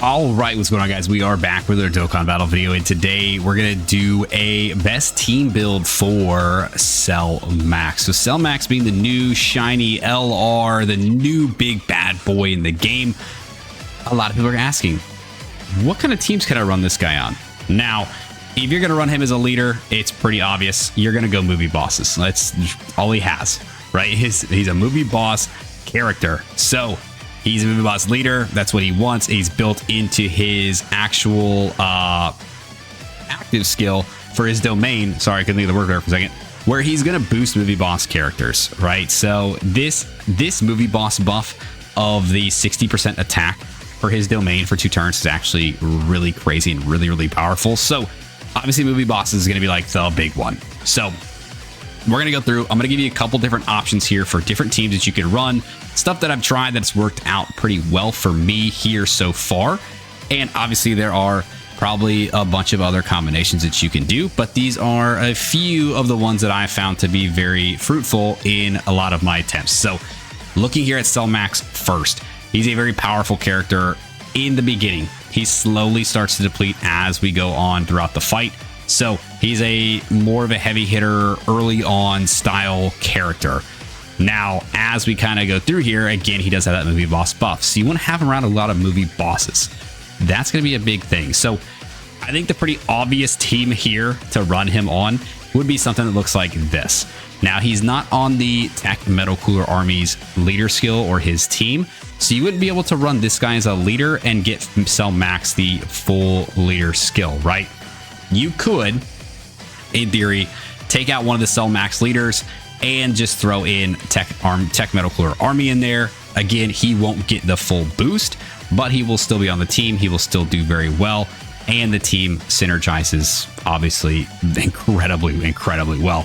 All right, what's going on, guys? We are back with our Dokkan Battle video, and today we're gonna do a best team build for Cell Max. So Cell Max being the new shiny LR, the new big bad boy in the game. A lot of people are asking, what kind of teams can I run this guy on? Now, if you're gonna run him as a leader, it's pretty obvious. You're gonna go movie bosses. That's all he has, right? He's a movie boss character. So he's a movie boss leader. That's what he wants. He's built into his actual active skill for his domain. Sorry, I couldn't think of the word there for a second. Where he's going to boost movie boss characters, right? So this movie boss buff of the 60% attack for his domain for 2 turns is actually really crazy and really powerful. So obviously movie boss is going to be like the big one. So we're going to go through. I'm going to give you a couple different options here for different teams that you can run. Stuff that I've tried that's worked out pretty well for me here so far. And obviously there are probably a bunch of other combinations that you can do, but these are a few of the ones that I found to be very fruitful in a lot of my attempts. So looking here at Cell Max first, he's a very powerful character in the beginning. He slowly starts to deplete as we go on throughout the fight. So he's a more of a heavy hitter early on style character. Now, as we kind of go through here, again, he does have that movie boss buff. So you want to have him around a lot of movie bosses. That's going to be a big thing. So I think the pretty obvious team here to run him on would be something that looks like this. Now, he's not on the Tech Metal Cooler Army's leader skill or his team. So you wouldn't be able to run this guy as a leader and get Cell Max the full leader skill, right? You could, in theory, take out one of the Cell Max leaders and just throw in Tech Metal Cooler Army in there. Again, he won't get the full boost, but he will still be on the team. He will still do very well, and the team synergizes obviously incredibly well.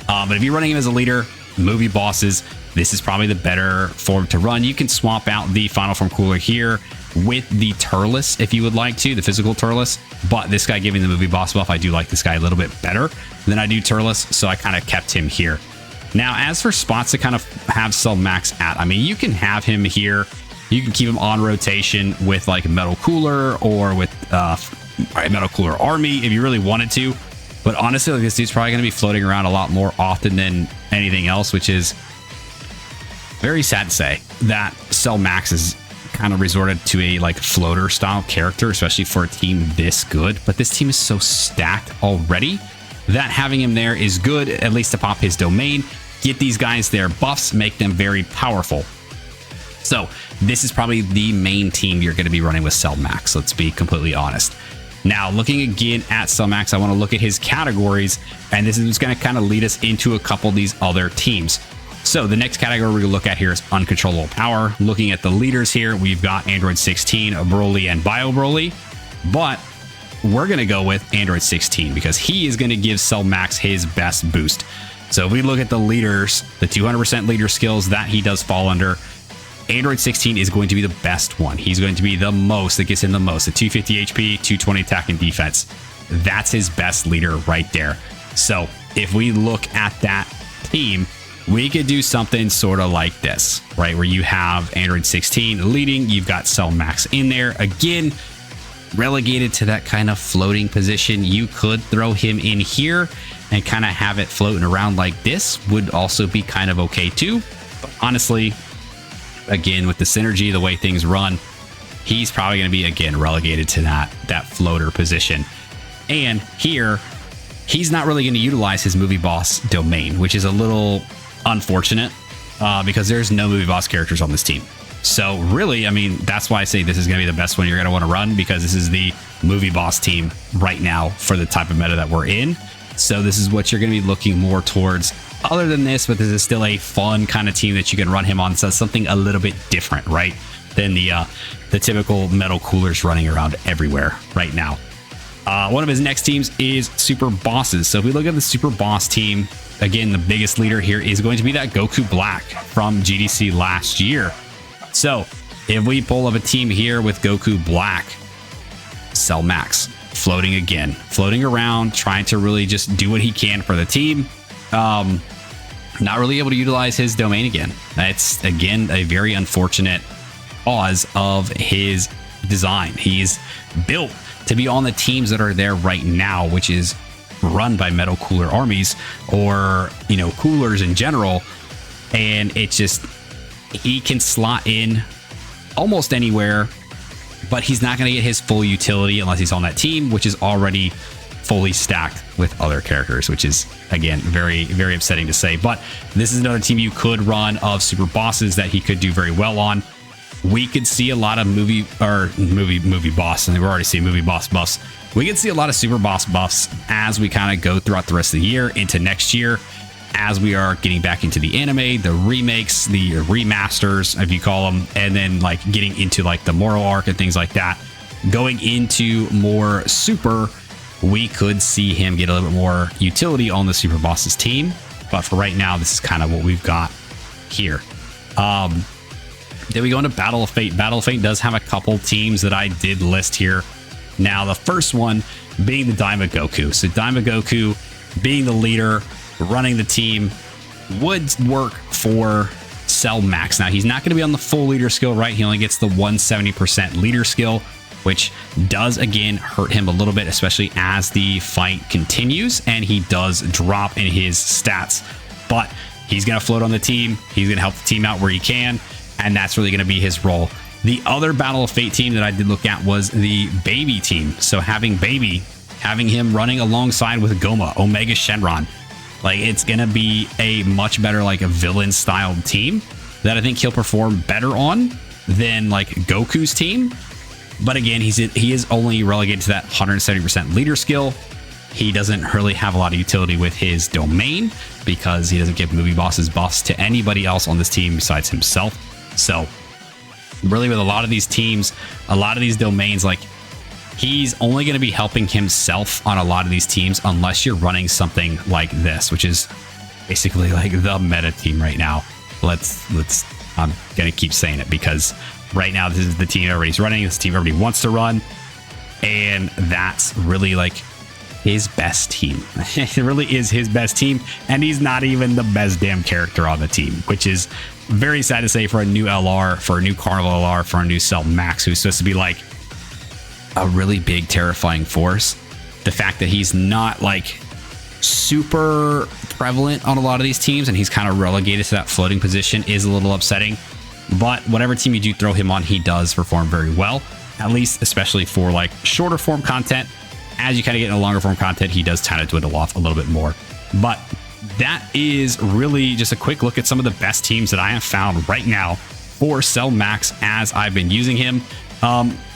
But if you're running him as a leader, movie bosses, this is probably the better form to run. You can swap out the Final Form Cooler here with the Turles if you would like to, the physical Turles. But this guy giving the movie boss buff, I do like this guy a little bit better than I do Turles, so I kind of kept him here. Now, as for spots to kind of have Cell Max at, I mean, you can have him here. You can keep him on rotation with like Metal Cooler or with Metal Cooler Army if you really wanted to. But honestly, like, this dude's probably going to be floating around a lot more often than anything else, which is very sad to say that Cell Max is kind of resorted to a like floater style character, especially for a team this good. But this team is so stacked already that having him there is good, at least to pop his domain, get these guys their buffs, make them very powerful. So this is probably the main team you're going to be running with Cell Max. Let's be completely honest. Now, looking again at Cell Max, I want to look at his categories, and this is going to kind of lead us into a couple of these other teams. So the next category we're going to look at here is uncontrollable power. Looking at the leaders here, we've got Android 16, Broly, and Bio Broly, but we're going to go with Android 16 because he is going to give Cell Max his best boost. So if we look at the leaders, the 200% leader skills that he does fall under, Android 16 is going to be the best one. He's going to be the most that gets in the most, the 250 HP, 220 attack and defense. That's his best leader right there. So if we look at that team, we could do something sort of like this, right? Where you have Android 16 leading, you've got Cell Max in there. Again, relegated to that kind of floating position. You could throw him in here and kind of have it floating around like this, would also be kind of okay too. But honestly, again, with the synergy, the way things run, he's probably going to be again relegated to that floater position. And here, he's not really going to utilize his movie boss domain, which is a little unfortunate because there's no movie boss characters on this team. So really, I mean, that's why I say this is going to be the best one you're going to want to run, because this is the movie boss team right now for the type of meta that we're in. So this is what you're going to be looking more towards. Other than this, but this is still a fun kind of team that you can run him on. So something a little bit different, right, than the typical metal coolers running around everywhere right now. One of his next teams is Super Bosses. So if we look at the Super Boss team, again, the biggest leader here is going to be that Goku Black from GDC last year. So if we pull up a team here with Goku Black, Cell Max floating again, floating around, trying to really just do what he can for the team. Not really able to utilize his domain again. That's again a very unfortunate cause of his design. He's built to be on the teams that are there right now, which is run by metal cooler armies, or, you know, coolers in general. And it's just, he can slot in almost anywhere, but he's not going to get his full utility unless he's on that team, which is already fully stacked with other characters, which is, again, very, very upsetting to say. But this is another team you could run of super bosses that he could do very well on. We could see a lot of movie boss, and we're already seeing movie boss buffs. We could see a lot of super boss buffs as we kind of go throughout the rest of the year into next year, as we are getting back into the anime, the remakes, the remasters, if you call them, and then like getting into like the moral arc and things like that. Going into more super, we could see him get a little bit more utility on the super bosses team. But for right now, this is kind of what we've got here. Then we go into Battle of Fate. Battle of Fate does have a couple teams that I did list here. Now, the first one being the Daima-Goku. So Daima-Goku being the leader, running the team, would work for Cell Max. Now, he's not going to be on the full leader skill, right? He only gets the 170% leader skill, which does, again, hurt him a little bit, especially as the fight continues, and he does drop in his stats. But he's going to float on the team. He's going to help the team out where he can, and that's really going to be his role. The other Battle of Fate team that I did look at was the Baby team. So having Baby, having him running alongside with Goma, Omega Shenron, like, it's going to be a much better, like, a villain-styled team that I think he'll perform better on than, like, Goku's team. But again, he is only relegated to that 170% leader skill. He doesn't really have a lot of utility with his domain because he doesn't give movie bosses buffs to anybody else on this team besides himself. So really, with a lot of these teams, a lot of these domains, like, he's only going to be helping himself on a lot of these teams unless you're running something like this, which is basically like the meta team right now. I'm going to keep saying it because right now this is the team everybody's running. This team everybody wants to run. And that's really like his best team. It really is his best team. And he's not even the best damn character on the team, which is very sad to say for a new LR, for a new Carnival LR, for a new Cell Max, who's supposed to be like a really big, terrifying force. The fact that he's not like super prevalent on a lot of these teams and he's kind of relegated to that floating position is a little upsetting. But whatever team you do throw him on, he does perform very well, at least especially for like shorter form content. As you kind of get into longer form content, he does kind of dwindle off a little bit more. But that is really just a quick look at some of the best teams that I have found right now for Cell Max as I've been using him.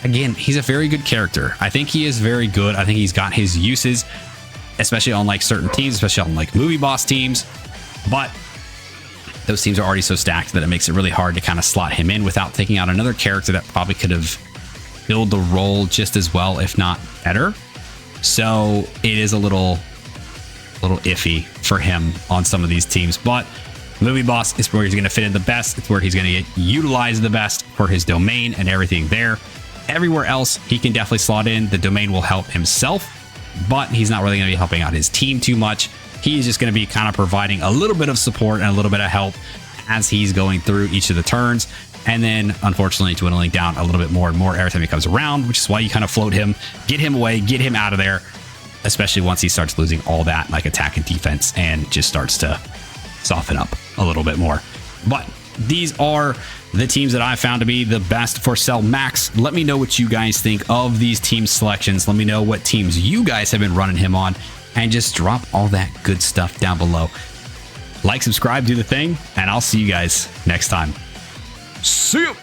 Again, he's a very good character. I think he is very good. I think he's got his uses, especially on like certain teams, especially on like movie boss teams. But those teams are already so stacked that it makes it really hard to kind of slot him in without taking out another character that probably could have filled the role just as well, if not better. So it is a little iffy for him on some of these teams. But movie boss is where he's going to fit in the best. It's where he's going to get utilized the best for his domain and everything there. Everywhere else, he can definitely slot in. The domain will help himself, but he's not really going to be helping out his team too much. He's just going to be kind of providing a little bit of support and a little bit of help as he's going through each of the turns. And then, unfortunately, dwindling down a little bit more and more every time he comes around, which is why you kind of float him, get him away, get him out of there, especially once he starts losing all that like attack and defense and just starts to soften up a little bit more. But these are the teams that I found to be the best for Cell Max. Let me know what you guys think of these team selections. Let me know what teams you guys have been running him on, and just drop all that good stuff down below. Like, subscribe, do the thing, and I'll see you guys next time. See you.